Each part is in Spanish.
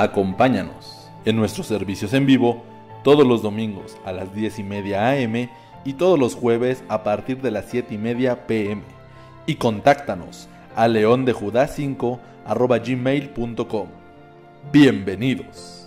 Acompáñanos en nuestros servicios en vivo todos los domingos a las 10:30 AM y todos los jueves a partir de las 7:30 PM. Y contáctanos a leondejudá5@gmail.com. Bienvenidos.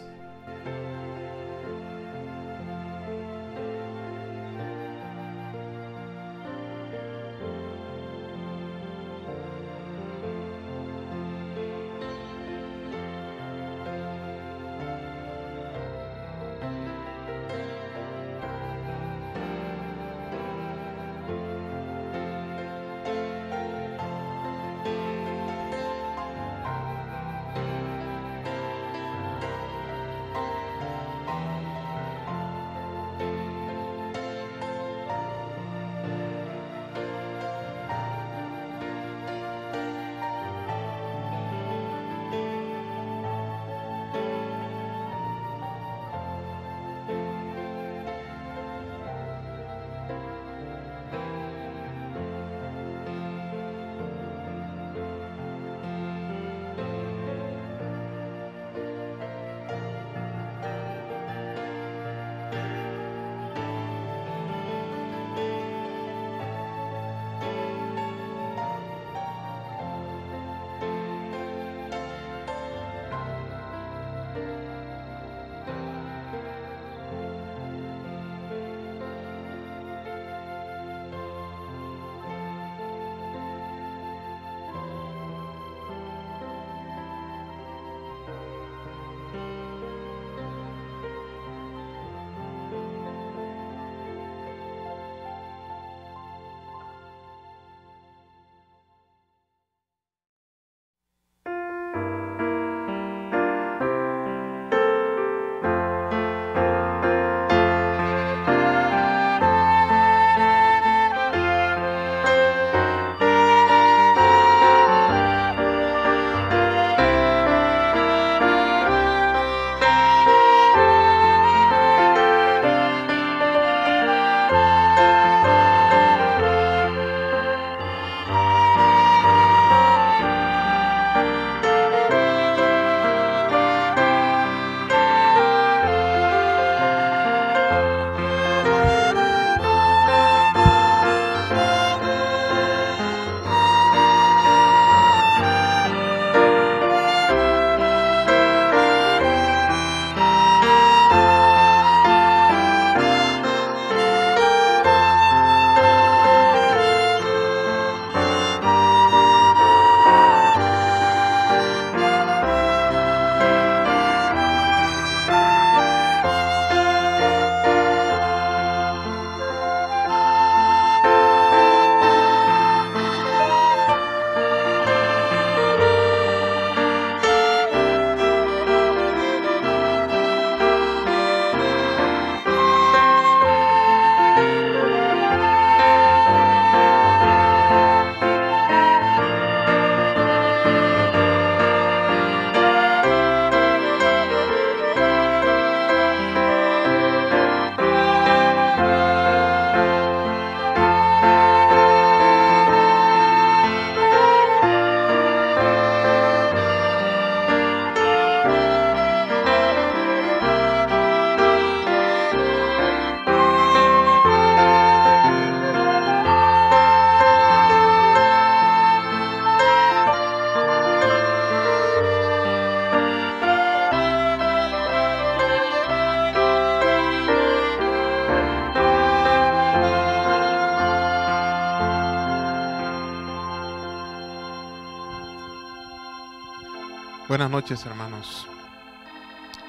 Buenas noches, hermanos.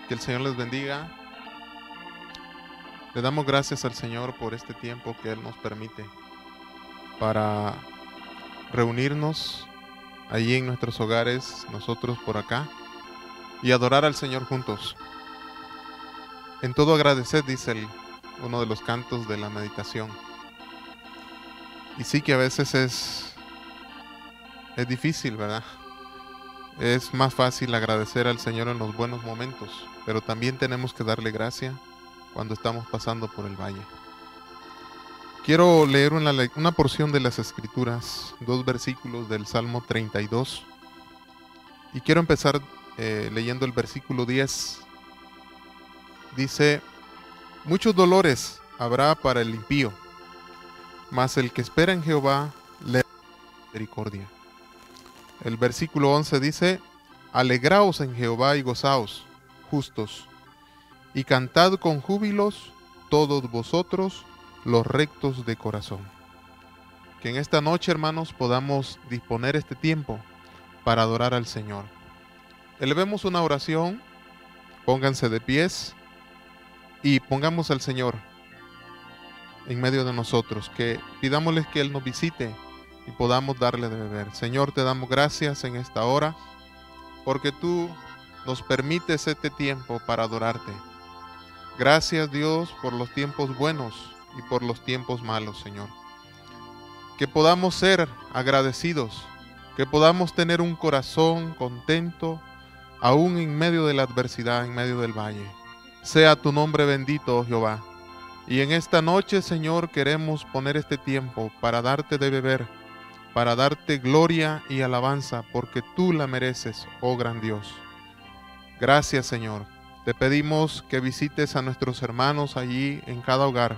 Que el Señor les bendiga. Le damos gracias al Señor por este tiempo que Él nos permite para reunirnos allí en nuestros hogares, nosotros por acá, y adorar al Señor juntos. En todo agradecer, dice uno de los cantos de la meditación. Y sí que a veces es difícil, ¿verdad? Es más fácil agradecer al Señor en los buenos momentos, pero también tenemos que darle gracia cuando estamos pasando por el valle. Quiero leer una porción de las Escrituras, 2 versículos del Salmo 32. Y quiero empezar leyendo el versículo 10. Dice: muchos dolores habrá para el impío, mas el que espera en Jehová le dará misericordia. El versículo 11 dice: alegraos en Jehová y gozaos, justos, y cantad con júbilos todos vosotros los rectos de corazón. Que en esta noche, hermanos, podamos disponer este tiempo para adorar al Señor. Elevemos una oración, pónganse de pies y pongamos al Señor en medio de nosotros, que pidámosle que Él nos visite y podamos darle de beber. Señor, te damos gracias en esta hora, porque tú nos permites este tiempo para adorarte. Gracias, Dios, por los tiempos buenos y por los tiempos malos, Señor. Que podamos ser agradecidos, que podamos tener un corazón contento, aún en medio de la adversidad, en medio del valle. Sea tu nombre bendito, oh Jehová. Y en esta noche, Señor, queremos poner este tiempo para darte de beber, para darte gloria y alabanza, porque tú la mereces, oh gran Dios. Gracias, Señor. Te pedimos que visites a nuestros hermanos allí en cada hogar,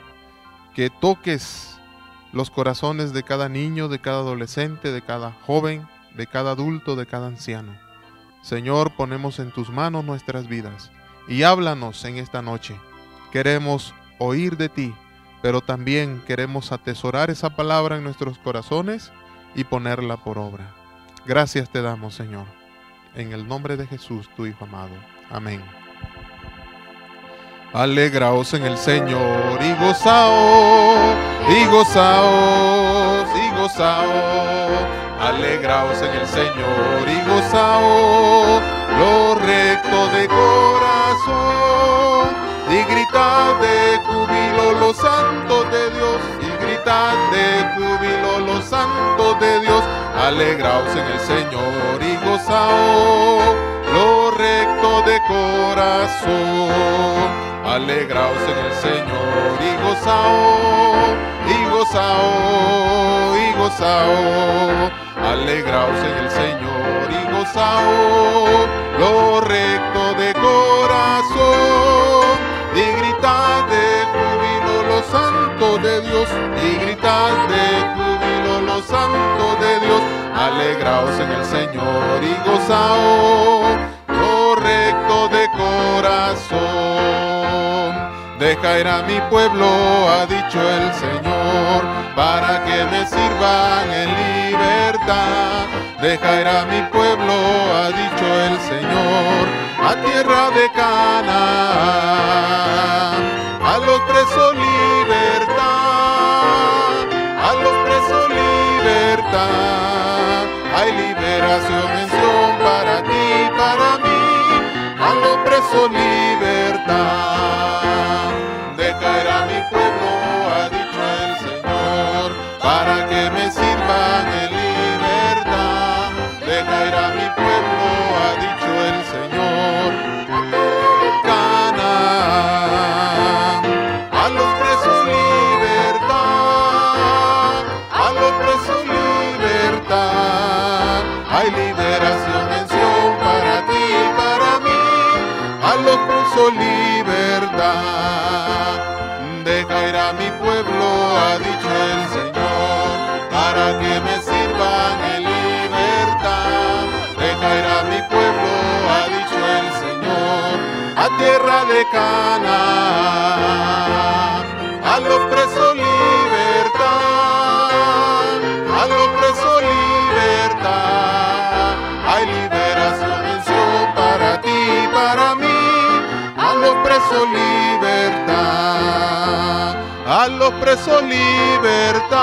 que toques los corazones de cada niño, de cada adolescente, de cada joven, de cada adulto, de cada anciano. Señor, ponemos en tus manos nuestras vidas y háblanos en esta noche. Queremos oír de ti, pero también queremos atesorar esa palabra en nuestros corazones y ponerla por obra. Gracias te damos, Señor, en el nombre de Jesús, tu Hijo amado. Amén. Alegraos en el Señor y gozaos, y gozaos, y gozaos. Alegraos en el Señor y gozaos, los rectos de corazón. Y gritad de júbilo los santos de Dios, y gritad de júbilo los santos de Dios. Alegraos en el Señor y gozaos, los rectos de corazón. Alegraos en el Señor y gozaos, y gozaos, y gozaos. Alegraos en el Señor y gozaos, los rectos de corazón. Y gritad de júbilo los santos de Dios, y gritad de júbilo los santos de Dios. Alegraos en el Señor y gozaos, los rectos de corazón. Deja ir a mi pueblo, ha dicho el Señor, para que me sirvan en libertad. Deja ir a mi pueblo, ha dicho el Señor, a tierra de Canaán. A los presos libertad, a los presos libertad. Hay liberación en Sion para ti y para mí. A los presos libertad. Deja ir a mi pueblo, ha dicho el Señor, para que me sirvan en libertad. Deja ir a mi pueblo, ha dicho el Señor, Canaán. A los presos libertad, a los presos libertad. Hay liberación en Sion para ti y para mí. A los presos libertad. Deja ir a mi pueblo, ha dicho el Señor, para que me sirvan en libertad. Deja ir a mi pueblo, ha dicho el Señor, a tierra de Canaán. A los presos libertad, a los presos libertad. Hay liberación en Sion para ti y para mí. A los presos libertad, a los presos libertad,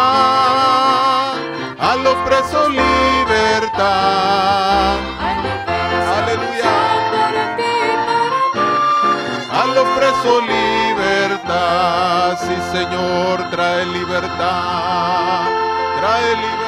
a los presos libertad. Aleluya. A los presos libertad, sí Señor, trae libertad, trae libertad.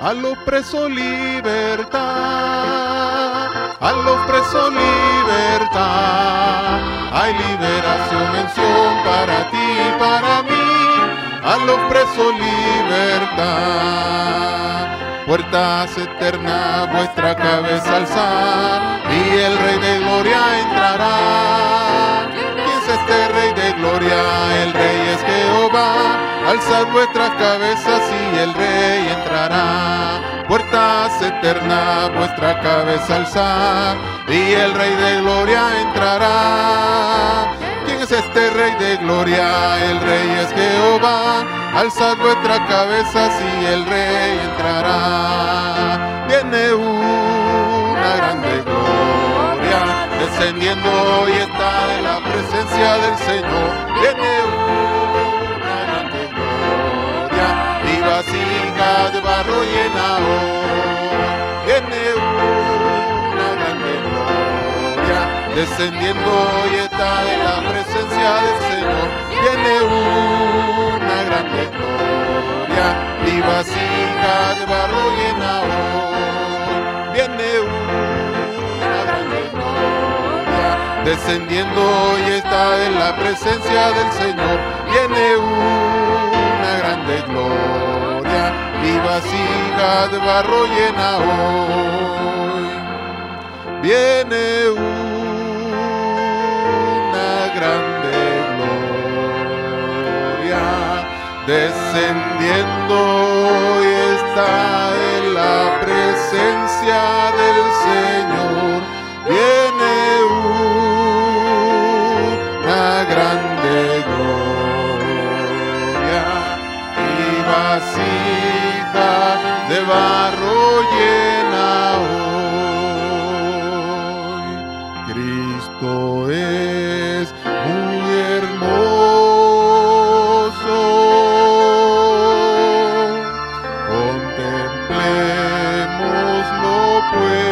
A los presos libertad, a los presos libertad. Hay liberación, mención para ti y para mí. A los presos libertad. Puertas eternas vuestra cabeza alzad, y el Rey de Gloria entrará. ¿Quién es este Rey de Gloria? El Rey es Jehová. Alzad vuestras cabezas y el Rey entrará. Puertas eternas vuestra cabeza alzad, y el Rey de Gloria entrará. ¿Quién es este Rey de Gloria? El Rey es Jehová. Alzad vuestras cabezas y el Rey entrará. Viene una grande gloria descendiendo y está en la presencia del Señor. Viene una grande gloria y vasija de barro llena hoy. Viene una grande gloria descendiendo y está en la presencia del Señor. Viene una grande gloria y vasija de barro llena hoy. Viene una grande gloria descendiendo y está en la presencia del Señor. Viene una grande gloria y vasija de barro llena hoy. Viene una grande gloria descendiendo y está en la presencia del Señor. Viene una grande gloria y vasija de barro llena hoy. Cristo es muy hermoso. Contemplémoslo pues.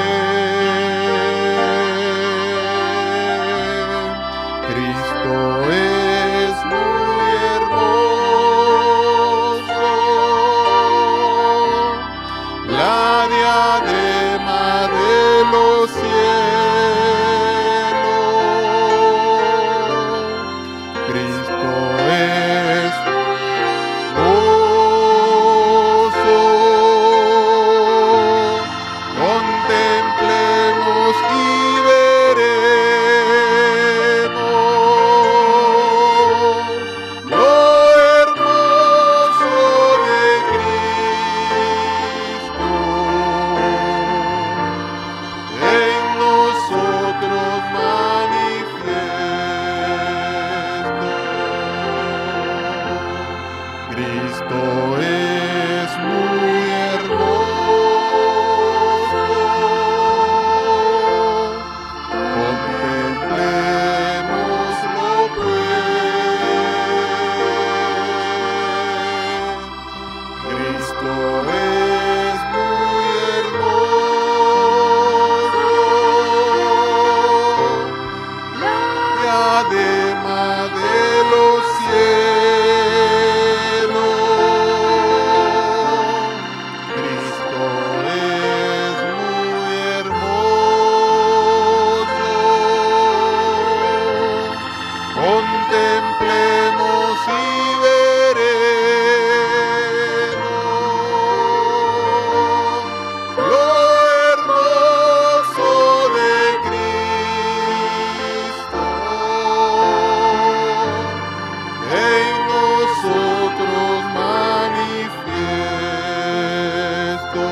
Cristo es muy hermoso. La diadema de los cielos. Cristo es hermoso. Contemplemos y veremos lo hermoso de Cristo en nosotros manifiesto. Cristo es muy hermoso. Contemplémoslo pues. Cristo es muy hermoso. La diadema de los cielos. Cristo es muy hermoso. Contemplemos y veremos lo hermoso de Cristo en nosotros manifiesto.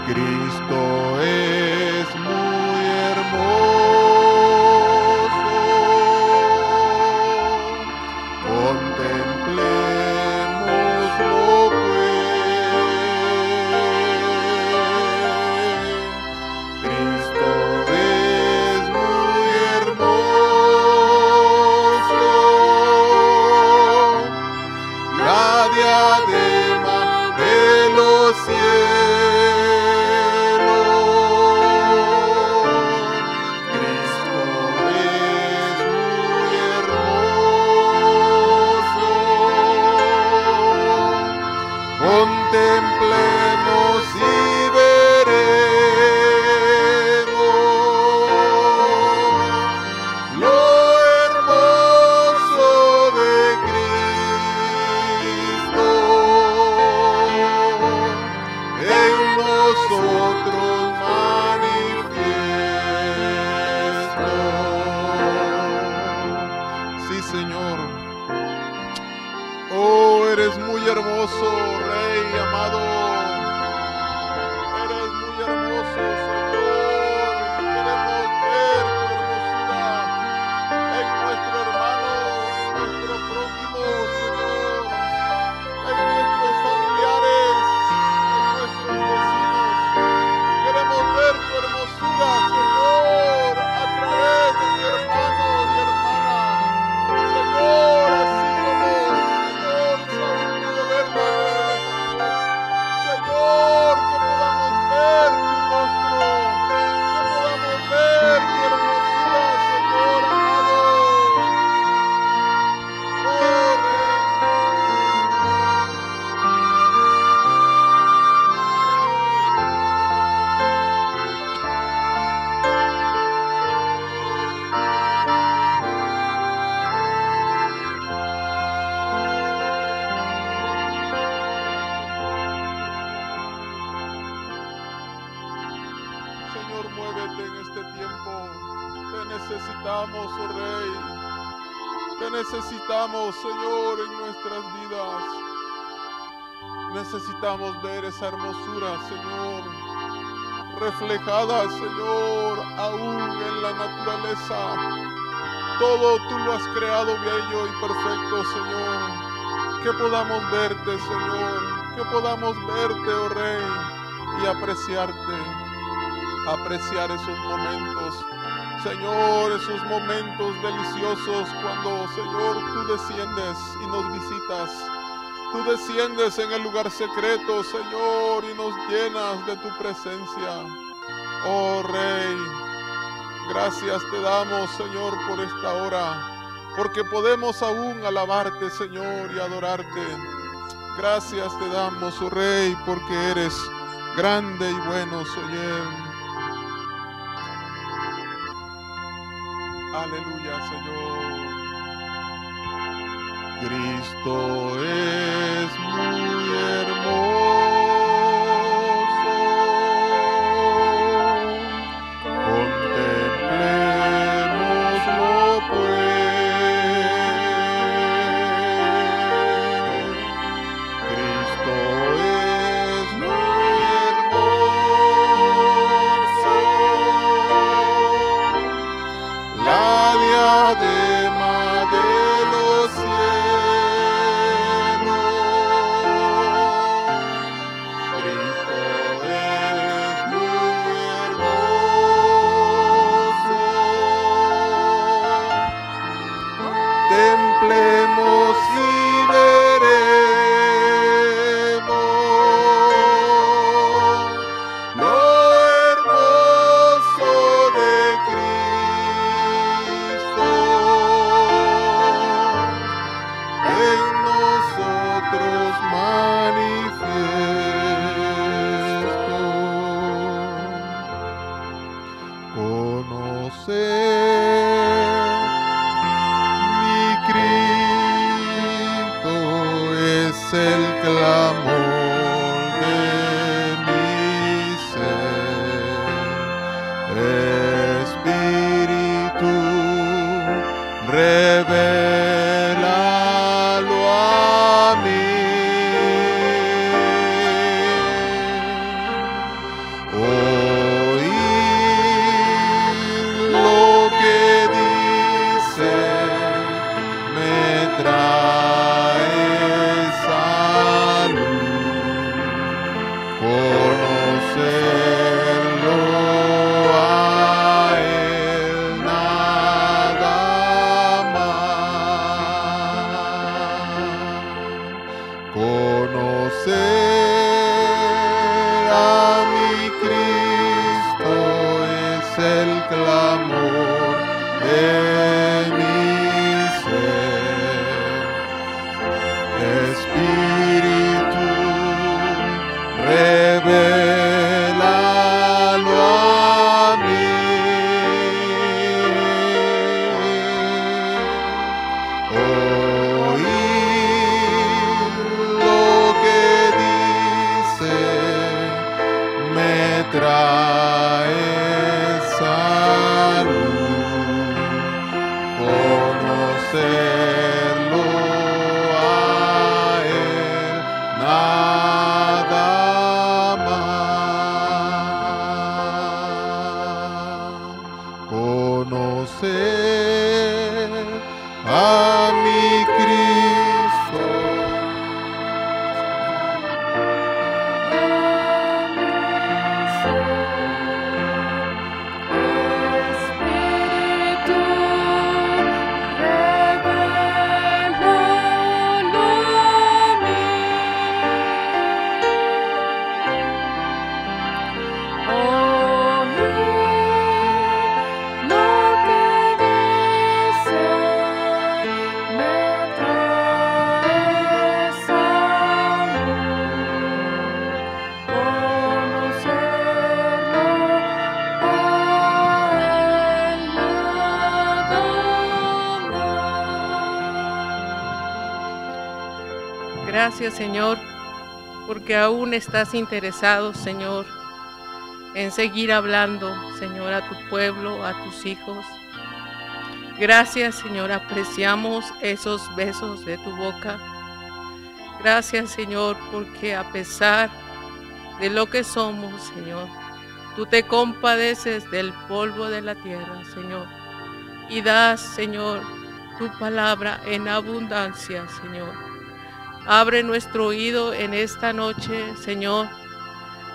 Cristo es muy hermoso. Contemplémoslo pues. Cristo es muy hermoso. La diadema de los cielos. Cristo es muy hermoso. contemplemos y veremos lo hermoso de Cristo en nosotros manifiesto. Sí, Señor. Oh, eres muy hermoso, Rey amado. Eres muy hermoso, Señor. Queremos ver tu hermosura en nuestro hermano, en nuestro prójimo, Señor, en nuestros familiares, en nuestros vecinos. Queremos ver tu hermosura, Señor, a través de mi hermano y hermana. Señor, así como Saúl pudo verlo en Alejandro. Señor, que podamos ver tu rostro, que podamos ver tu hermosura, Señor amado. Oh, Rey. Señor, muévete en este tiempo. Te necesitamos, oh Rey. Te necesitamos, Señor, en nuestras vidas. Necesitamos ver esa hermosura, Señor, reflejada, Señor, aún en la naturaleza. Todo tú lo has creado bello y perfecto, Señor. Que podamos verte, Señor. Que podamos verte, oh Rey, y apreciarte. Apreciar esos momentos, Señor, esos momentos deliciosos cuando, Señor, tú desciendes y nos visitas. Tú desciendes en el lugar secreto, Señor, y nos llenas de tu presencia. Oh Rey, gracias te damos, Señor, por esta hora, porque podemos aún alabarte, Señor, y adorarte. Gracias te damos, oh Rey, porque eres grande y bueno, Señor. Aleluya, Señor. Cristo es muy hermoso. Contemplémoslo, pues. Cristo es muy hermoso. La diadema de los cielos, Cristo es muy hermoso. Templemos y veremos lo hermoso de Cristo en nosotros manifiesto. Conocer mi Cristo es el clamor de mi ser. Espíritu, revélalo a mí. Oír lo que dice me trae salud. Conocerlo a él nada más. Conocer a mi Cristo es el clamor de mi ser. Espíritu, Gracias, Señor, porque aún estás interesado, Señor, en seguir hablando, Señor, a tu pueblo, a tus hijos. Gracias, Señor, apreciamos esos besos de tu boca. Gracias, Señor, porque a pesar de lo que somos, Señor, tú te compadeces del polvo de la tierra, Señor, y das, Señor, tu palabra en abundancia, Señor. Abre nuestro oído en esta noche, Señor,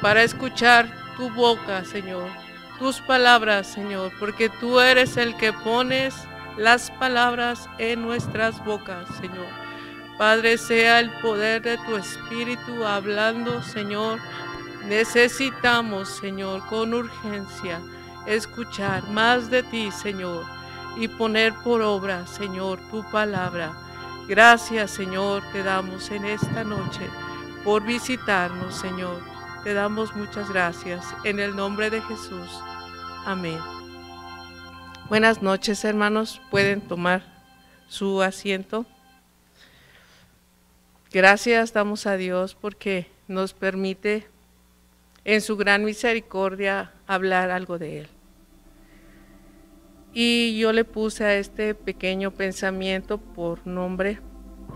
para escuchar tu boca, Señor, tus palabras, Señor, porque tú eres el que pones las palabras en nuestras bocas, Señor. Padre, sea el poder de tu Espíritu hablando, Señor. Necesitamos, Señor, con urgencia, escuchar más de ti, Señor, y poner por obra, Señor, tu palabra. Gracias, Señor, te damos en esta noche por visitarnos, Señor. Te damos muchas gracias en el nombre de Jesús. Amén. Buenas noches, hermanos. Pueden tomar su asiento. Gracias damos a Dios porque nos permite en su gran misericordia hablar algo de Él. Y yo le puse a este pequeño pensamiento por nombre,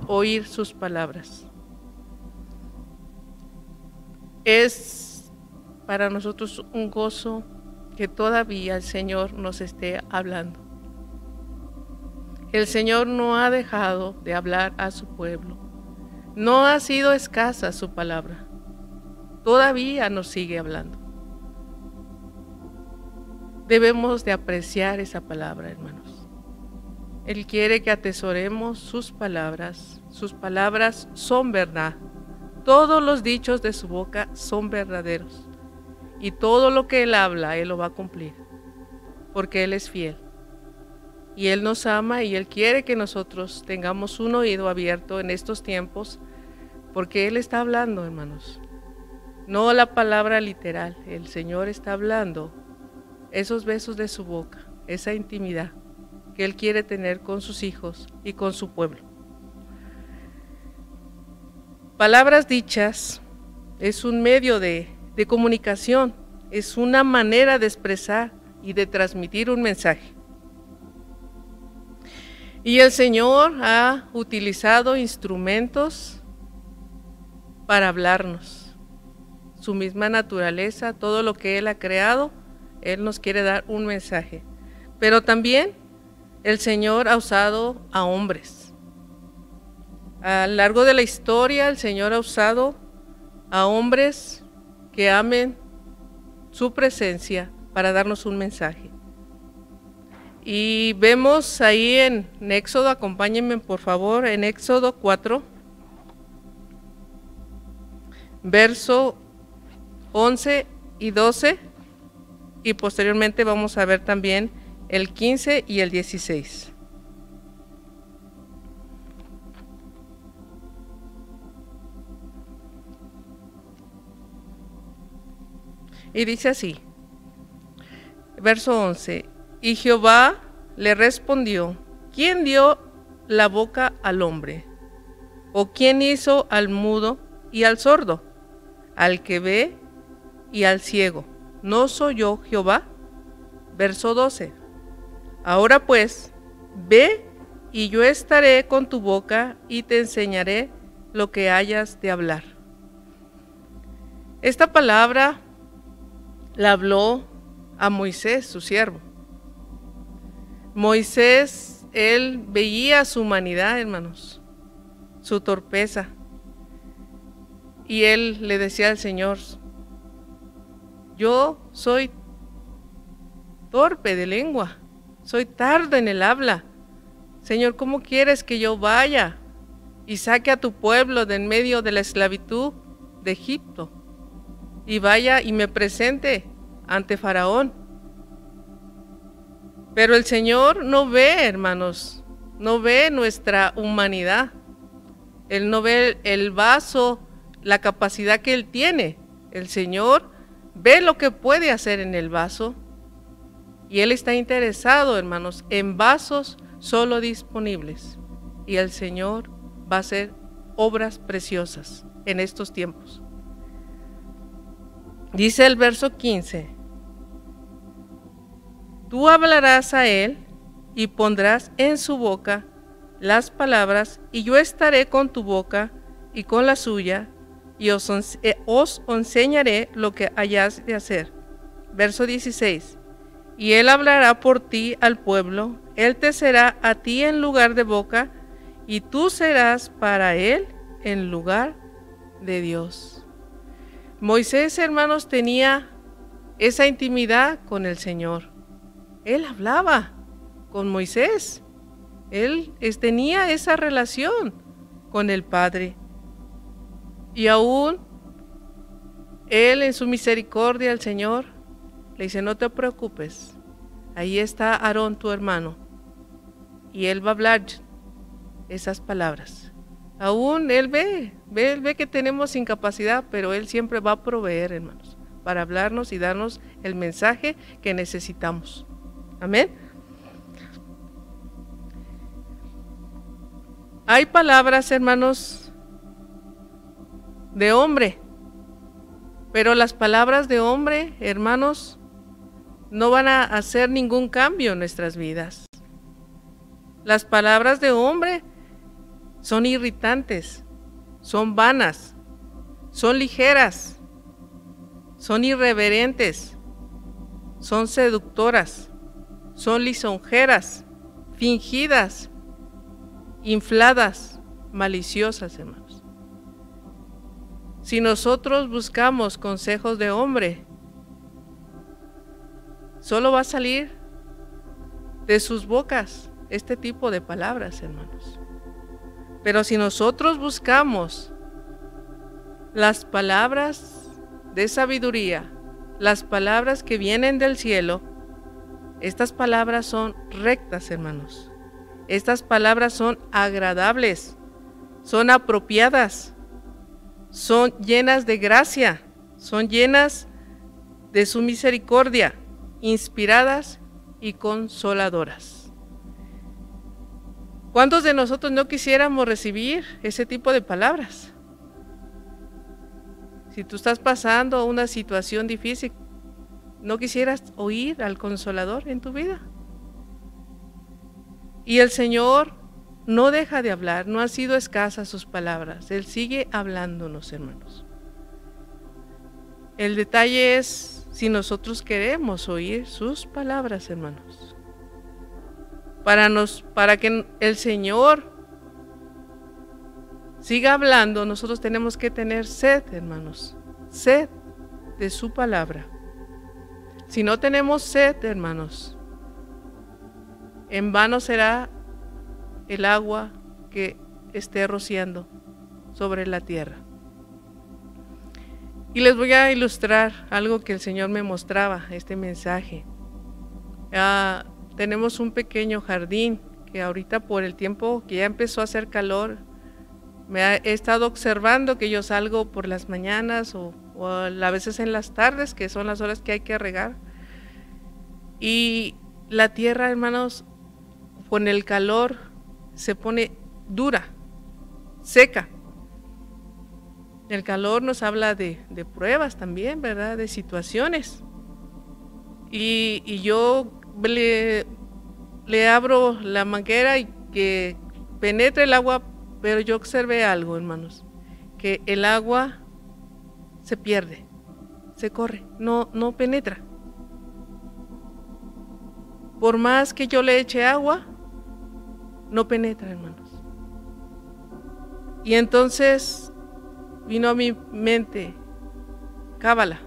oír sus palabras. Es para nosotros un gozo que todavía el Señor nos esté hablando. El Señor no ha dejado de hablar a su pueblo. No ha sido escasa su palabra. Todavía nos sigue hablando. Debemos de apreciar esa palabra, hermanos. Él quiere que atesoremos sus palabras. Sus palabras son verdad. Todos los dichos de su boca son verdaderos. Y todo lo que Él habla, Él lo va a cumplir. Porque Él es fiel. Y Él nos ama y Él quiere que nosotros tengamos un oído abierto en estos tiempos. Porque Él está hablando, hermanos. No la palabra literal. El Señor está hablando esos besos de su boca, esa intimidad que Él quiere tener con sus hijos y con su pueblo. Palabras dichas es un medio de comunicación, es una manera de expresar y de transmitir un mensaje. Y el Señor ha utilizado instrumentos para hablarnos. Su misma naturaleza, todo lo que Él ha creado, Él nos quiere dar un mensaje. Pero también el Señor ha usado a hombres. A lo largo de la historia, el Señor ha usado a hombres que amen su presencia para darnos un mensaje. Y vemos ahí en Éxodo, acompáñenme por favor, en Éxodo 4, verso 11 y 12, y posteriormente vamos a ver también el 15 y el 16. Y dice así, verso 11, y Jehová le respondió, ¿quién dio la boca al hombre? ¿O quién hizo al mudo y al sordo, al que ve y al ciego? ¿No soy yo Jehová? Verso 12, ahora pues, ve y yo estaré con tu boca y te enseñaré lo que hayas de hablar. Esta palabra la habló a Moisés, su siervo. Moisés, él veía su humanidad, hermanos, su torpeza. Y él le decía al Señor, yo soy torpe de lengua, soy tardo en el habla. Señor, ¿cómo quieres que yo vaya y saque a tu pueblo de en medio de la esclavitud de Egipto? Y vaya y me presente ante Faraón. Pero el Señor no ve, hermanos, no ve nuestra humanidad. Él no ve el vaso, la capacidad que Él tiene. El Señor ve lo que puede hacer en el vaso. Y Él está interesado, hermanos, en vasos solo disponibles. Y el Señor va a hacer obras preciosas en estos tiempos. Dice el verso 15: tú hablarás a él y pondrás en su boca las palabras, y yo estaré con tu boca y con la suya, y os enseñaré lo que hayáis de hacer. Verso 16: y él hablará por ti al pueblo, él te será a ti en lugar de boca, y tú serás para él en lugar de Dios. Moisés, hermanos, tenía esa intimidad con el Señor. Él hablaba con Moisés. Él tenía esa relación con el Padre. Y aún él, en su misericordia, el Señor le dice: no te preocupes, ahí está Aarón, tu hermano, y él va a hablar esas palabras. Aún él ve que tenemos incapacidad, pero él siempre va a proveer, hermanos, para hablarnos y darnos el mensaje que necesitamos. Amén. Hay palabras, hermanos, de hombre, pero las palabras de hombre, hermanos, no van a hacer ningún cambio en nuestras vidas. Las palabras de hombre son irritantes, son vanas, son ligeras, son irreverentes, son seductoras, son lisonjeras, fingidas, infladas, maliciosas, hermanos. Si nosotros buscamos consejos de hombre, solo va a salir de sus bocas este tipo de palabras, hermanos. Pero si nosotros buscamos las palabras de sabiduría, las palabras que vienen del cielo, estas palabras son rectas, hermanos. Estas palabras son agradables, son apropiadas, son llenas de gracia, son llenas de su misericordia, inspiradas y consoladoras. ¿Cuántos de nosotros no quisiéramos recibir ese tipo de palabras? Si tú estás pasando una situación difícil, ¿no quisieras oír al Consolador en tu vida? Y el Señor no deja de hablar, no han sido escasas sus palabras. Él sigue hablándonos, hermanos. El detalle es si nosotros queremos oír sus palabras, hermanos. Para que el Señor siga hablando, nosotros tenemos que tener sed, hermanos, sed de su palabra. Si no tenemos sed, hermanos, en vano será el agua que esté rociando sobre la tierra. Y les voy a ilustrar algo que el Señor me mostraba, este mensaje. Tenemos un pequeño jardín que ahorita, por el tiempo que ya empezó a hacer calor, he estado observando que yo salgo por las mañanas o a veces en las tardes, que son las horas que hay que regar. Y la tierra, hermanos, con el calor se pone dura, seca. El calor nos habla de pruebas también, ¿verdad? De situaciones. Y yo le abro la manguera y que penetre el agua, pero yo observé algo, hermanos, que el agua se pierde, se corre, no penetra. Por más que yo le eche agua, no penetra, hermanos. Y entonces vino a mi mente, cávala.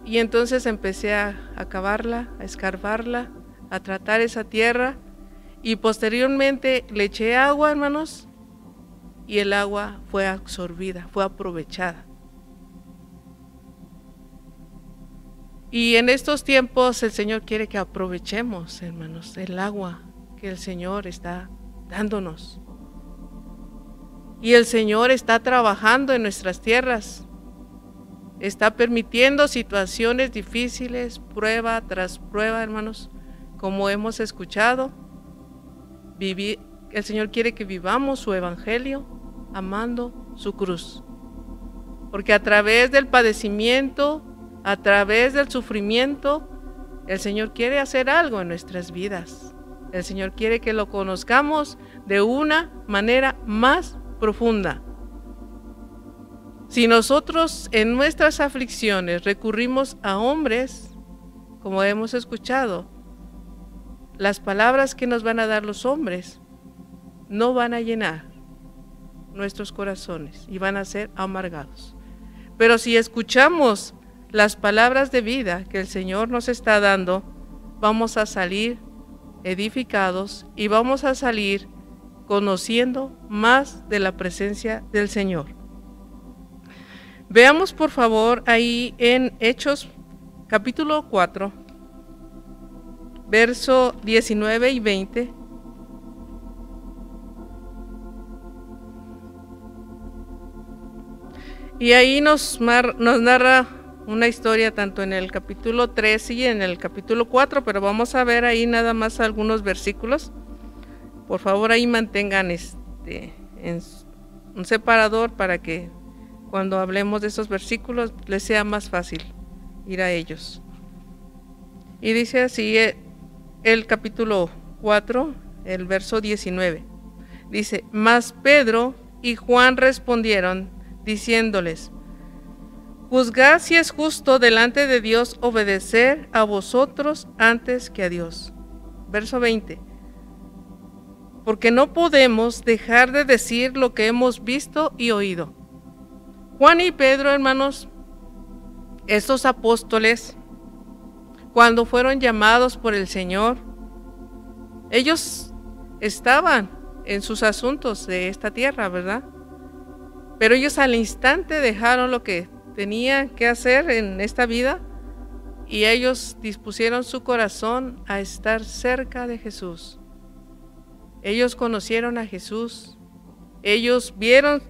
Y entonces empecé a cavarla, a escarbarla, a tratar esa tierra. Y posteriormente le eché agua, hermanos, y el agua fue absorbida, fue aprovechada. Y en estos tiempos el Señor quiere que aprovechemos, hermanos, el agua que el Señor está dándonos. Y el Señor está trabajando en nuestras tierras. Está permitiendo situaciones difíciles, prueba tras prueba, hermanos, como hemos escuchado. El Señor quiere que vivamos su evangelio, amando su cruz. Porque a través del padecimiento, a través del sufrimiento, el Señor quiere hacer algo en nuestras vidas. El Señor quiere que lo conozcamos de una manera más profunda. Si nosotros en nuestras aflicciones recurrimos a hombres, como hemos escuchado, las palabras que nos van a dar los hombres no van a llenar nuestros corazones y van a ser amargados. Pero si escuchamos las palabras de vida que el Señor nos está dando, vamos a salir edificados y vamos a salir conociendo más de la presencia del Señor. Veamos por favor ahí en Hechos capítulo 4, verso 19 y 20. Y ahí nos narra una historia tanto en el capítulo 3 y en el capítulo 4, pero vamos a ver ahí nada más algunos versículos. Por favor, ahí mantengan en un separador para que cuando hablemos de esos versículos les sea más fácil ir a ellos. Y dice así el capítulo 4, el verso 19. Dice: mas Pedro y Juan respondieron, diciéndoles: juzgad si es justo delante de Dios obedecer a vosotros antes que a Dios. Verso 20. Porque no podemos dejar de decir lo que hemos visto y oído. Juan y Pedro, hermanos, estos apóstoles, cuando fueron llamados por el Señor, ellos estaban en sus asuntos de esta tierra, ¿verdad? Pero ellos al instante dejaron lo que tenían que hacer en esta vida y ellos dispusieron su corazón a estar cerca de Jesús. Ellos conocieron a Jesús, ellos vieron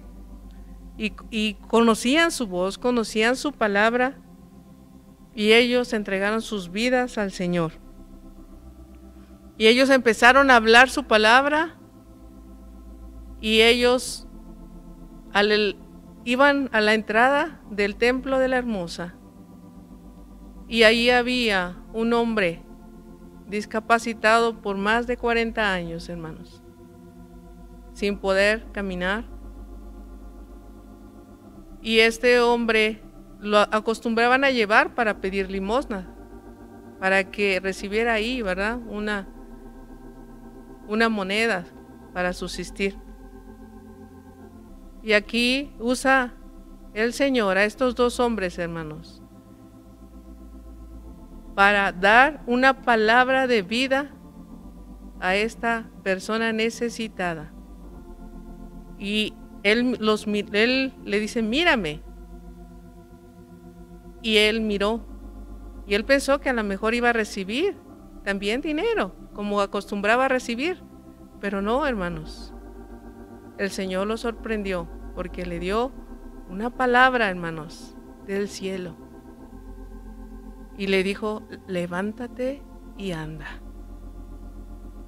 y conocían su voz, conocían su palabra y ellos entregaron sus vidas al Señor. Y ellos empezaron a hablar su palabra y ellos iban a la entrada del templo de la Hermosa y ahí había un hombre discapacitado por más de 40 años, hermanos, sin poder caminar. Y este hombre lo acostumbraban a llevar para pedir limosna, para que recibiera ahí, ¿verdad?, una moneda para subsistir. Y aquí usa el Señor a estos dos hombres, hermanos, para dar una palabra de vida a esta persona necesitada. Y él le dice: mírame. Y él miró. Y él pensó que a lo mejor iba a recibir también dinero, como acostumbraba a recibir. Pero no, hermanos. El Señor lo sorprendió porque le dio una palabra, hermanos, del cielo. Y le dijo: levántate y anda.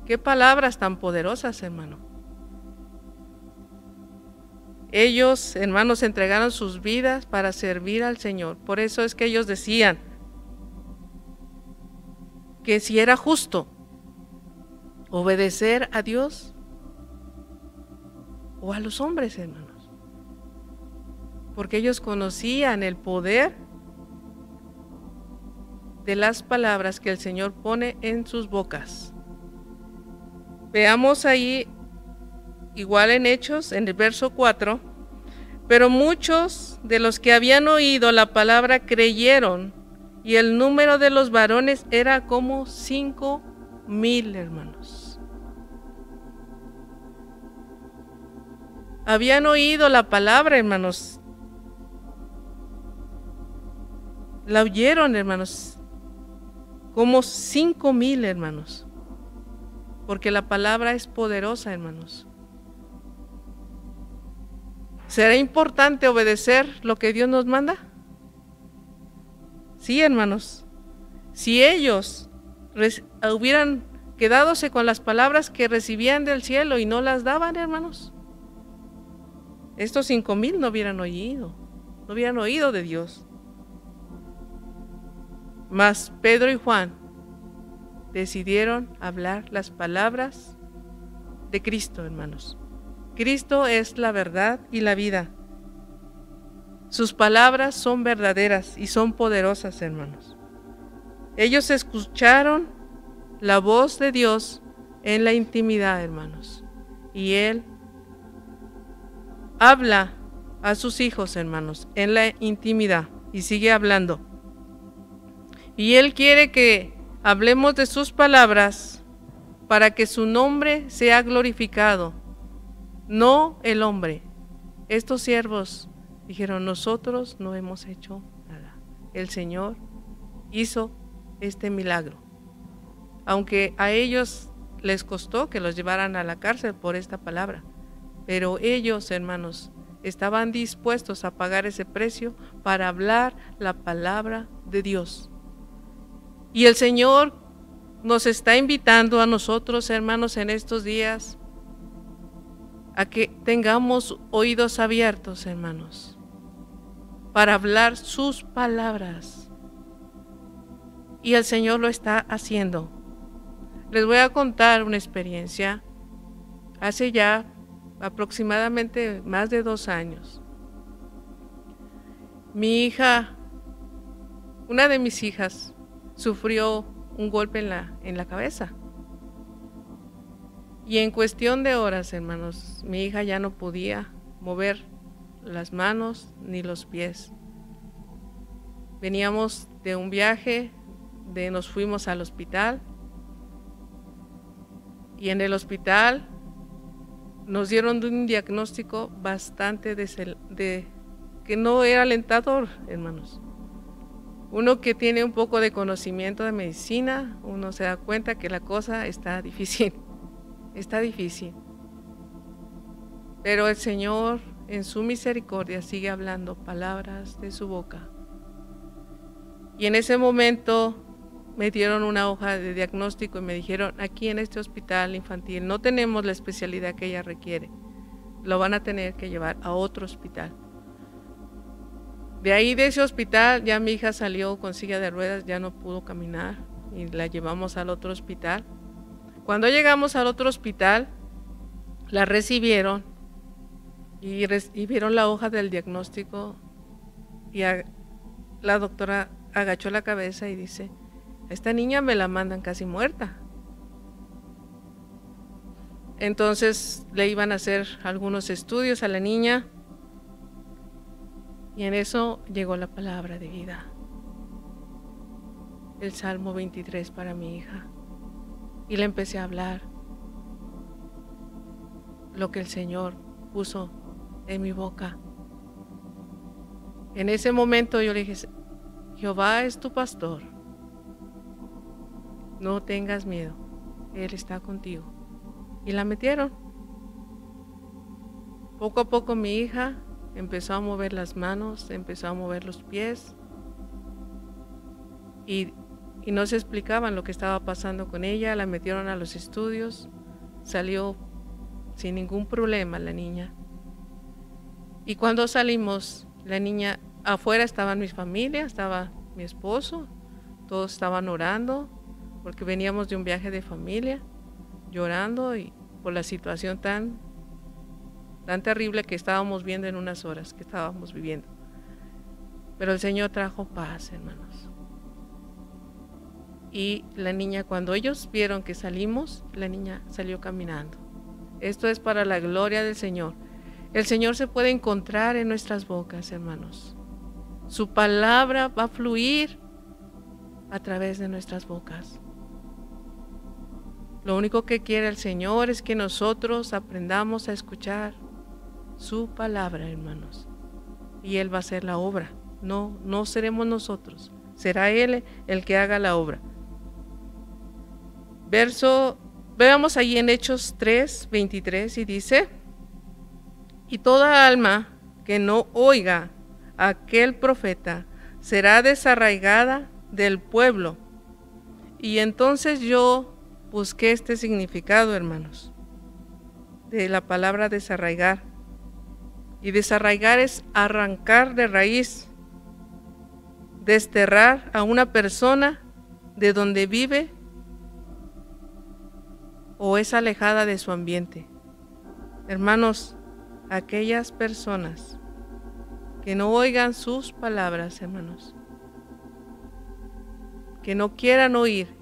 Qué palabras tan poderosas, hermano. Ellos, hermanos, entregaron sus vidas para servir al Señor. Por eso es que ellos decían que si era justo obedecer a Dios o a los hombres, hermanos. Porque ellos conocían el poder de las palabras que el Señor pone en sus bocas. Veamos ahí, igual en Hechos, en el verso 4, pero muchos de los que habían oído la palabra creyeron, y el número de los varones era como 5,000, hermanos. Habían oído la palabra, hermanos. La oyeron, hermanos, como 5,000, hermanos. Porque la palabra es poderosa, hermanos. ¿Será importante obedecer lo que Dios nos manda? Sí, hermanos. Si ellos hubieran quedadose con las palabras que recibían del cielo y no las daban, hermanos, estos 5,000 no hubieran oído de Dios. Mas Pedro y Juan decidieron hablar las palabras de Cristo, hermanos. Cristo es la verdad y la vida. Sus palabras son verdaderas y son poderosas, hermanos. Ellos escucharon la voz de Dios en la intimidad, hermanos. Y Él habla a sus hijos, hermanos, en la intimidad. Y sigue hablando. Y Él quiere que hablemos de sus palabras para que su nombre sea glorificado, no el hombre. Estos siervos dijeron, nosotros no hemos hecho nada. El Señor hizo este milagro. Aunque a ellos les costó que los llevaran a la cárcel por esta palabra, pero ellos, hermanos, estaban dispuestos a pagar ese precio para hablar la palabra de Dios. Y el Señor nos está invitando a nosotros, hermanos, en estos días, a que tengamos oídos abiertos, hermanos, para hablar sus palabras. Y el Señor lo está haciendo. Les voy a contar una experiencia. Hace ya aproximadamente más de 2 años. Mi hija, una de mis hijas, sufrió un golpe en la cabeza. Y en cuestión de horas, hermanos, mi hija ya no podía mover las manos ni los pies. Veníamos de un viaje, nos fuimos al hospital. Y en el hospital nos dieron un diagnóstico bastante que no era alentador, hermanos. Uno que tiene un poco de conocimiento de medicina, uno se da cuenta que la cosa está difícil. Está difícil. Pero el Señor, en su misericordia, sigue hablando palabras de su boca. Y en ese momento me dieron una hoja de diagnóstico y me dijeron, aquí en este hospital infantil no tenemos la especialidad que ella requiere. Lo van a tener que llevar a otro hospital. De ahí, de ese hospital, ya mi hija salió con silla de ruedas, ya no pudo caminar y la llevamos al otro hospital. Cuando llegamos al otro hospital, la recibieron y vieron la hoja del diagnóstico y la doctora agachó la cabeza y dice, esta niña me la mandan casi muerta. Entonces le iban a hacer algunos estudios a la niña y en eso llegó la palabra de vida. El Salmo 23 para mi hija. Y le empecé a hablar lo que el Señor puso en mi boca. En ese momento yo le dije, Jehová es tu pastor. No tengas miedo, Él está contigo. Y la metieron. Poco a poco mi hija empezó a mover las manos, empezó a mover los pies. Y no se explicaban lo que estaba pasando con ella. La metieron a los estudios. Salió sin ningún problema la niña. Y cuando salimos, la niña, afuera estaban mi familia, estaba mi esposo. Todos estaban orando porque veníamos de un viaje de familia, llorando y por la situación tan terrible que estábamos viendo en unas horas que estábamos viviendo. Pero el Señor trajo paz, hermanos. Y la niña, cuando ellos vieron que salimos, la niña salió caminando. Esto es para la gloria del Señor. El Señor se puede encontrar en nuestras bocas, hermanos. Su palabra va a fluir a través de nuestras bocas. Lo único que quiere el Señor es que nosotros aprendamos a escuchar su palabra, hermanos. Y Él va a hacer la obra. No seremos nosotros. Será Él el que haga la obra. Veamos ahí en Hechos 3:23 y dice, y toda alma que no oiga a aquel profeta será desarraigada del pueblo. Y entonces yo busqué este significado, hermanos, de la palabra desarraigar. Y desarraigar es arrancar de raíz, desterrar a una persona de donde vive o es alejada de su ambiente. Hermanos, aquellas personas que no oigan sus palabras, hermanos, que no quieran oír,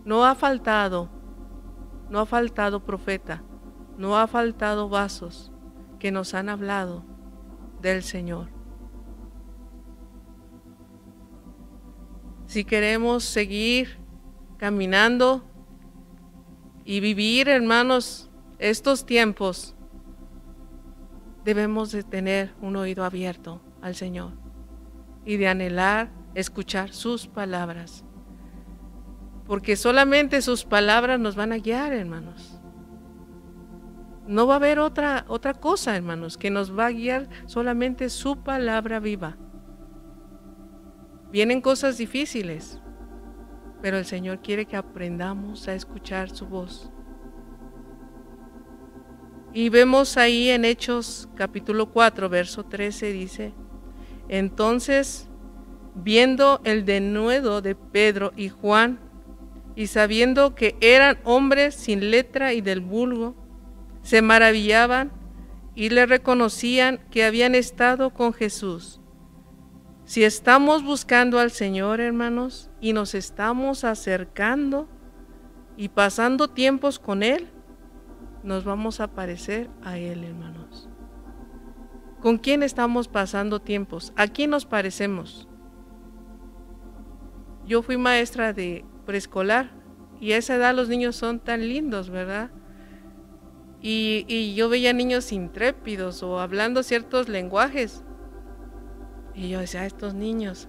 no ha faltado profeta, no ha faltado vasos que nos han hablado del Señor. Si queremos seguir caminando y vivir, hermanos, estos tiempos, debemos de tener un oído abierto al Señor y de anhelar escuchar sus palabras, porque solamente sus palabras nos van a guiar, hermanos. No va a haber otra cosa, hermanos, que nos va a guiar, solamente su palabra viva. Vienen cosas difíciles, pero el Señor quiere que aprendamos a escuchar su voz. Y vemos ahí en Hechos capítulo 4, verso 13, dice: entonces, viendo el denuedo de Pedro y Juan, y sabiendo que eran hombres sin letra y del vulgo, se maravillaban y le reconocían que habían estado con Jesús. Si estamos buscando al Señor, hermanos, y nos estamos acercando y pasando tiempos con Él, nos vamos a parecer a Él, hermanos. ¿Con quién estamos pasando tiempos? ¿A quién nos parecemos? Yo fui maestra de preescolar y a esa edad los niños son tan lindos, ¿verdad? Y yo veía niños intrépidos o hablando ciertos lenguajes. Y yo decía, estos niños.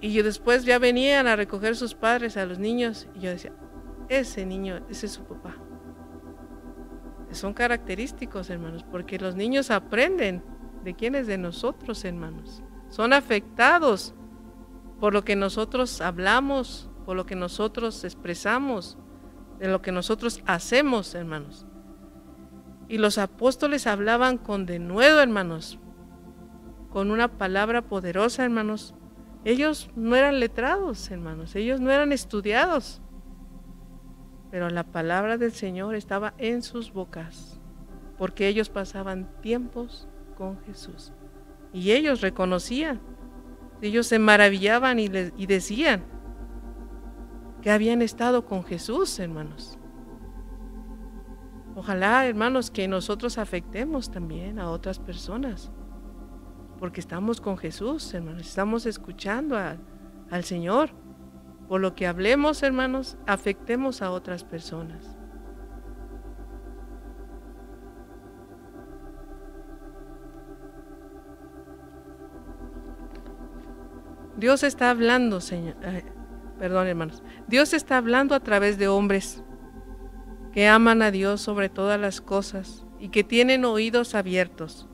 Y yo después ya venían a recoger sus padres a los niños. Y yo decía, ese niño, ese es su papá. Son característicos, hermanos, porque los niños aprenden de quiénes de nosotros, hermanos. Son afectados por lo que nosotros hablamos, por lo que nosotros expresamos, de lo que nosotros hacemos, hermanos. Y los apóstoles hablaban con denuedo, hermanos, con una palabra poderosa, hermanos. Ellos no eran letrados, hermanos, ellos no eran estudiados, pero la palabra del Señor estaba en sus bocas, porque ellos pasaban tiempos con Jesús. Y ellos reconocían, ellos se maravillaban y decían que habían estado con Jesús, hermanos. Ojalá, hermanos, que nosotros afectemos también a otras personas, porque estamos con Jesús, hermanos, estamos escuchando al Señor. Por lo que hablemos, hermanos, afectemos a otras personas. Dios está hablando, hermanos. Dios está hablando a través de hombres que aman a Dios sobre todas las cosas y que tienen oídos abiertos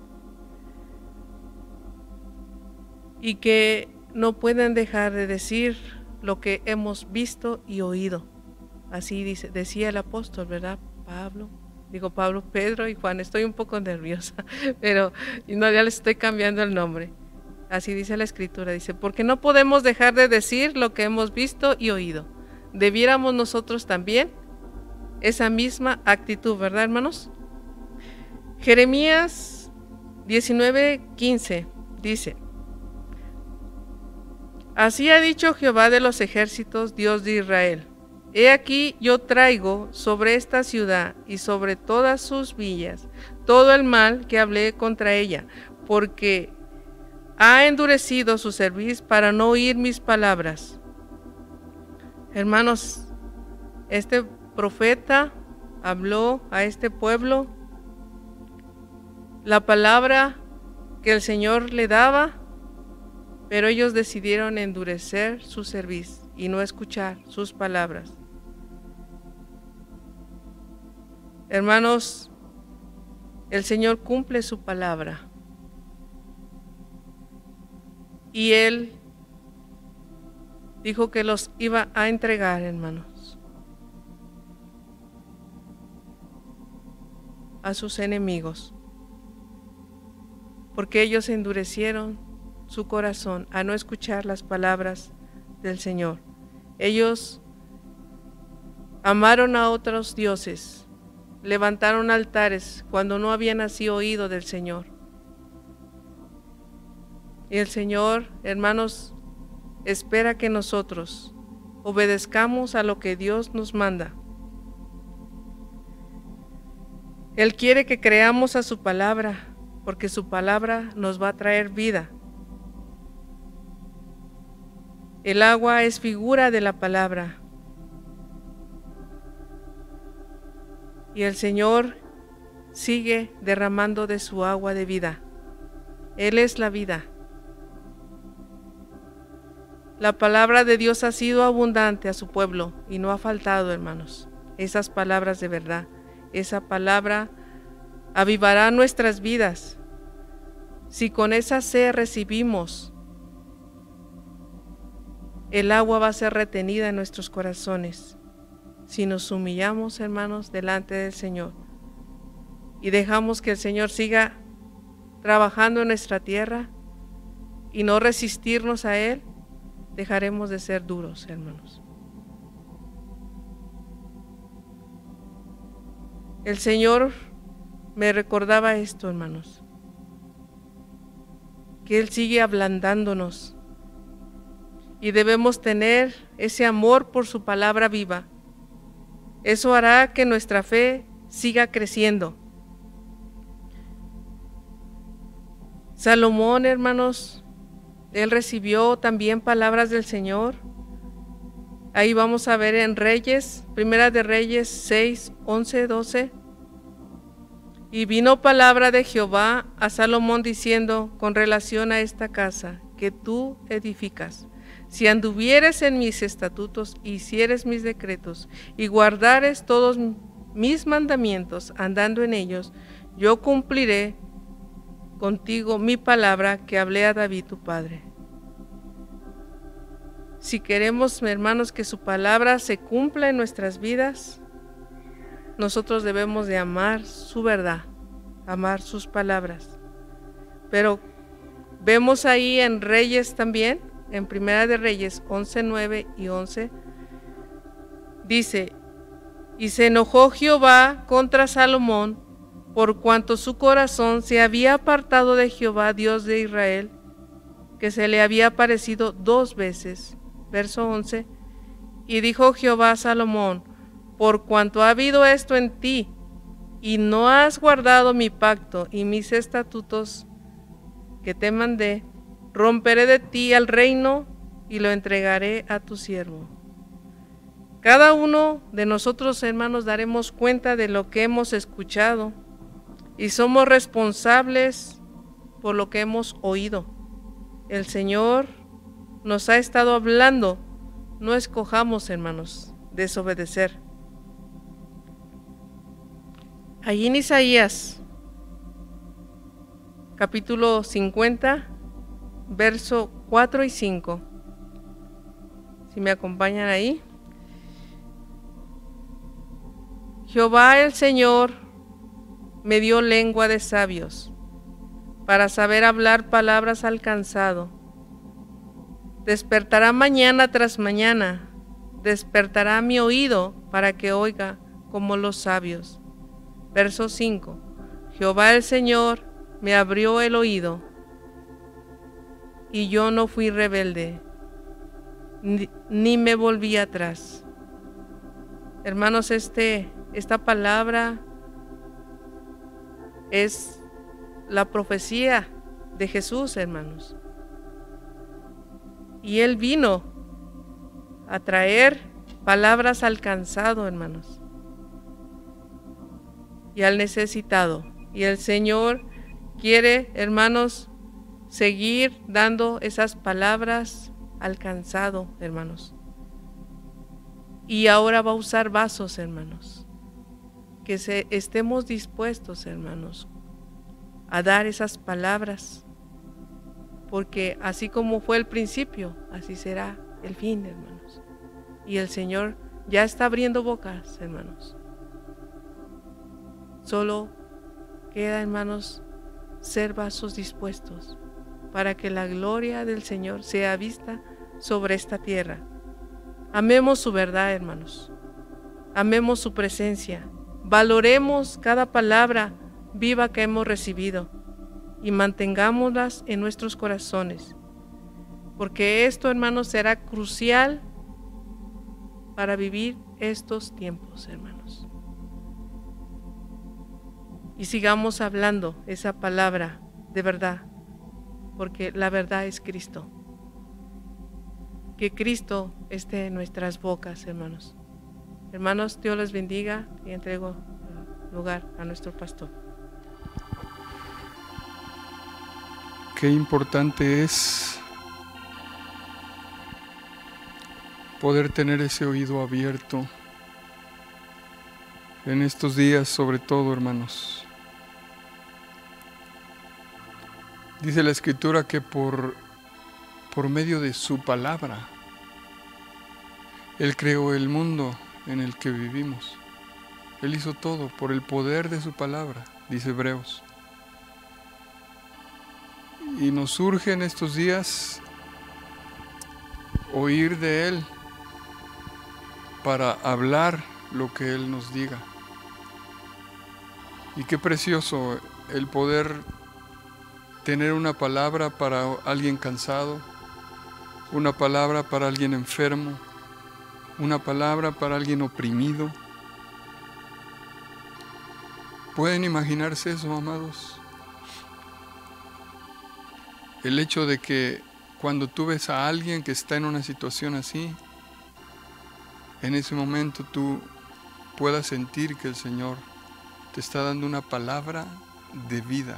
y que no pueden dejar de decir lo que hemos visto y oído. Así decía el apóstol, ¿verdad? Pedro y Juan. Estoy un poco nerviosa, pero no, ya les estoy cambiando el nombre. Así dice la Escritura, dice, porque no podemos dejar de decir lo que hemos visto y oído. Debiéramos nosotros también esa misma actitud, ¿verdad, hermanos? Jeremías 19:15 dice: así ha dicho Jehová de los ejércitos, Dios de Israel: he aquí yo traigo sobre esta ciudad y sobre todas sus villas todo el mal que hablé contra ella, porque ha endurecido su cerviz para no oír mis palabras. Hermanos, este profeta habló a este pueblo la palabra que el Señor le daba, pero ellos decidieron endurecer su cerviz y no escuchar sus palabras. Hermanos, el Señor cumple su palabra. Y Él dijo que los iba a entregar, hermanos, a sus enemigos. porque ellos endurecieron su corazón a no escuchar las palabras del Señor. Ellos amaron a otros dioses, levantaron altares cuando no habían así oído del Señor. Y el Señor, hermanos, espera que nosotros obedezcamos a lo que Dios nos manda. Él quiere que creamos a su palabra, porque su palabra nos va a traer vida. El agua es figura de la palabra. Y el Señor sigue derramando de su agua de vida. Él es la vida. La palabra de Dios ha sido abundante a su pueblo y no ha faltado, hermanos. Esas palabras de verdad, esa palabra avivará nuestras vidas. Si con esa sed recibimos, el agua va a ser retenida en nuestros corazones. Si nos humillamos, hermanos, delante del Señor y dejamos que el Señor siga trabajando en nuestra tierra y no resistirnos a Él, dejaremos de ser duros, hermanos. El Señor me recordaba esto, hermanos, que Él sigue ablandándonos y debemos tener ese amor por su palabra viva. Eso hará que nuestra fe siga creciendo. Salomón, hermanos, él recibió también palabras del Señor. Ahí vamos a ver en Reyes, Primera de Reyes 6, 11, 12. Y vino palabra de Jehová a Salomón diciendo, con relación a esta casa que tú edificas, si anduvieres en mis estatutos, hicieres mis decretos, y guardares todos mis mandamientos, andando en ellos, yo cumpliré contigo mi palabra que hablé a David tu padre. Si queremos, hermanos, que su palabra se cumpla en nuestras vidas, nosotros debemos de amar su verdad, amar sus palabras. Pero vemos ahí en Reyes también, en Primera de Reyes 11, 9 y 11, dice, y se enojó Jehová contra Salomón, por cuanto su corazón se había apartado de Jehová, Dios de Israel, que se le había aparecido 2 veces. Verso 11, y dijo Jehová a Salomón, por cuanto ha habido esto en ti, y no has guardado mi pacto y mis estatutos que te mandé, romperé de ti el reino y lo entregaré a tu siervo. Cada uno de nosotros, hermanos, daremos cuenta de lo que hemos escuchado y somos responsables por lo que hemos oído. El Señor nos ha estado hablando. No escojamos, hermanos, desobedecer. Allí en Isaías, capítulo 50, verso 4 y 5. Si me acompañan ahí. Jehová el Señor me dio lengua de sabios, para saber hablar palabras al cansado. Despertará mañana tras mañana, despertará mi oído para que oiga como los sabios. Verso 5. Jehová el Señor me abrió el oído, y yo no fui rebelde, ni me volví atrás. Hermanos, esta palabra es la profecía de Jesús, hermanos. Y Él vino a traer palabras al cansado, hermanos, y al necesitado. Y el Señor quiere, hermanos, seguir dando esas palabras al cansado, hermanos. Y ahora va a usar vasos, hermanos, que estemos dispuestos, hermanos, a dar esas palabras, porque así como fue el principio, así será el fin, hermanos. Y el Señor ya está abriendo bocas, hermanos. Solo queda, hermanos, ser vasos dispuestos para que la gloria del Señor sea vista sobre esta tierra. Amemos su verdad, hermanos. Amemos su presencia. Valoremos cada palabra viva que hemos recibido y mantengámoslas en nuestros corazones, porque esto, hermanos, será crucial para vivir estos tiempos, hermanos. Y sigamos hablando esa palabra de verdad, porque la verdad es Cristo. Que Cristo esté en nuestras bocas, hermanos. Hermanos, Dios les bendiga y entrego el lugar a nuestro pastor. Qué importante es poder tener ese oído abierto en estos días, sobre todo, hermanos. Dice la Escritura que por medio de su palabra Él creó el mundo en el que vivimos. Él hizo todo por el poder de su palabra, dice Hebreos. Y nos surge en estos días oír de Él para hablar lo que Él nos diga. Y qué precioso el poder tener una palabra para alguien cansado, una palabra para alguien enfermo, una palabra para alguien oprimido. ¿Pueden imaginarse eso, amados? El hecho de que cuando tú ves a alguien que está en una situación así, en ese momento tú puedas sentir que el Señor te está dando una palabra de vida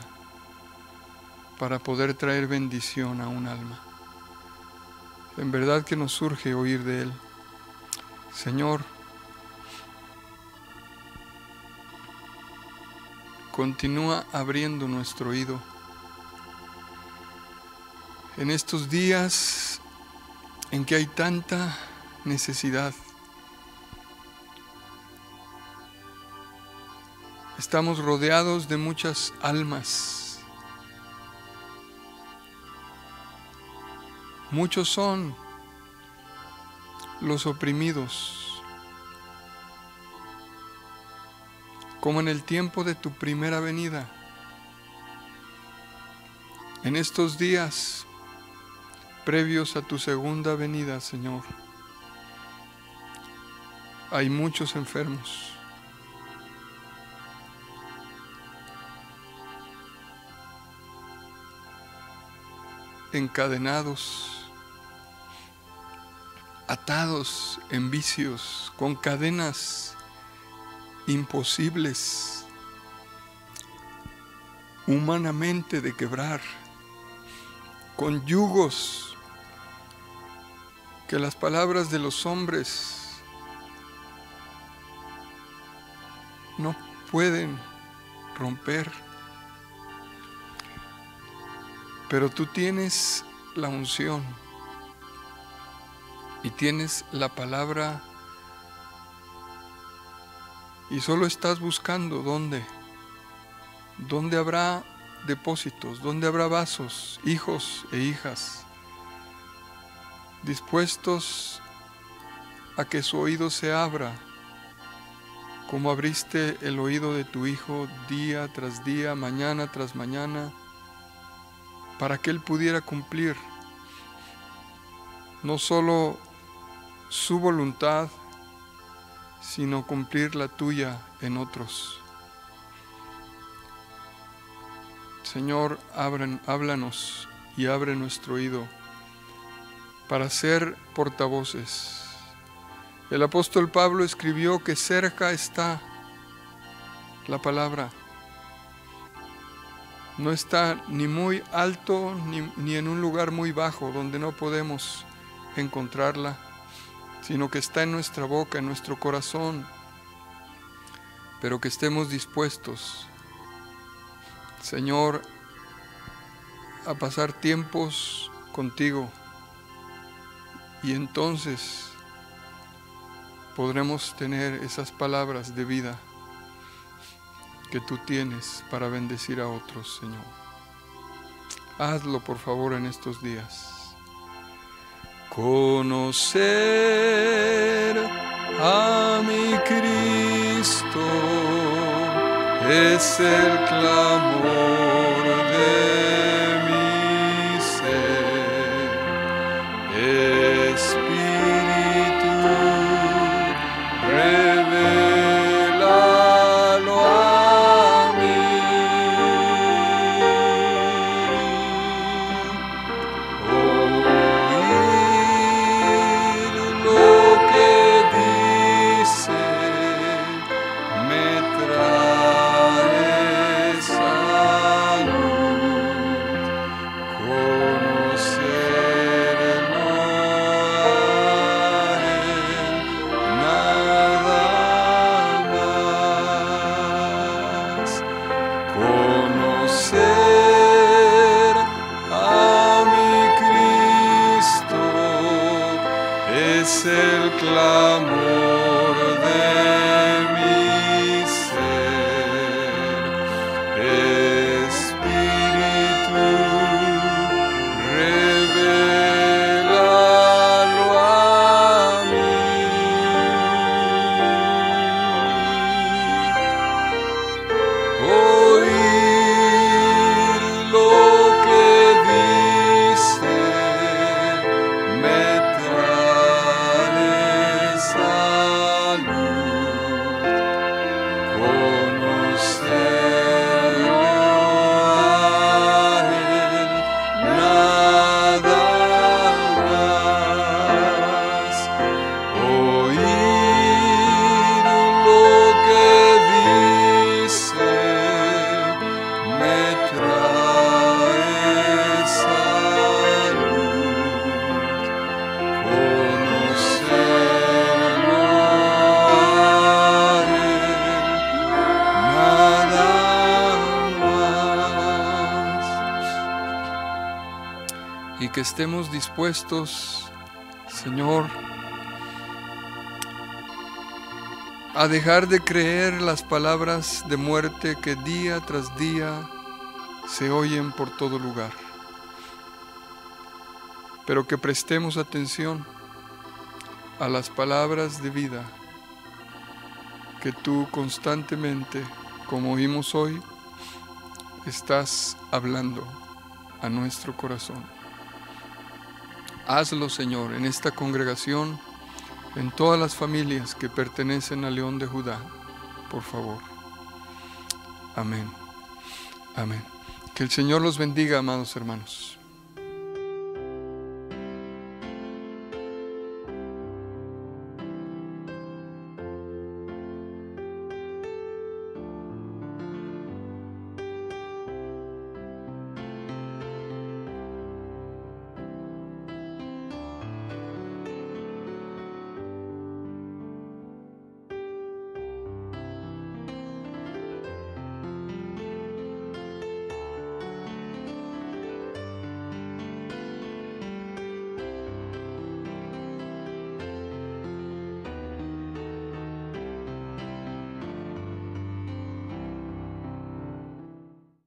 para poder traer bendición a un alma. En verdad que nos surge oír de Él. Señor, continúa abriendo nuestro oído. En estos días en que hay tanta necesidad, estamos rodeados de muchas almas. Muchos son los oprimidos, como en el tiempo de tu primera venida. En estos días previos a tu segunda venida, Señor, hay muchos enfermos. Encadenados, atados en vicios, con cadenas imposibles humanamente de quebrar, con yugos que las palabras de los hombres no pueden romper. Pero tú tienes la unción y tienes la palabra y solo estás buscando dónde habrá depósitos, dónde habrá vasos, hijos e hijas dispuestos a que su oído se abra, como abriste el oído de tu hijo día tras día, mañana tras mañana, para que él pudiera cumplir no solo su voluntad, sino cumplir la tuya en otros. Señor, háblanos y abre nuestro oído para ser portavoces. El apóstol Pablo escribió que cerca está la palabra. No está ni muy alto ni en un lugar muy bajo donde no podemos encontrarla, sino que está en nuestra boca, en nuestro corazón, pero que estemos dispuestos, Señor, a pasar tiempos contigo, y entonces podremos tener esas palabras de vida que tú tienes para bendecir a otros, Señor. Hazlo, por favor, en estos días. Conocer a mi Cristo es el clamor de mi ser. Espíritu, revélalo a mí. Oír lo que dice me trae salud. Conocerlo a él, nada más. Conocer a mi Cristo es el clamor de mi ser. Espíritu, revélalo a mí. Oír lo que dice me trae salud. Conocerlo a él, nada más. Oír lo que dice me trae salud. Conocerlo a él, nada más. Y que estemos dispuestos, Señor, a dejar de creer las palabras de muerte que día tras día se oyen por todo lugar, pero que prestemos atención a las palabras de vida que tú constantemente, como oímos hoy, estás hablando a nuestro corazón. Hazlo, Señor, en esta congregación, en todas las familias que pertenecen al León de Judá, por favor. Amén. Amén. Que el Señor los bendiga, amados hermanos.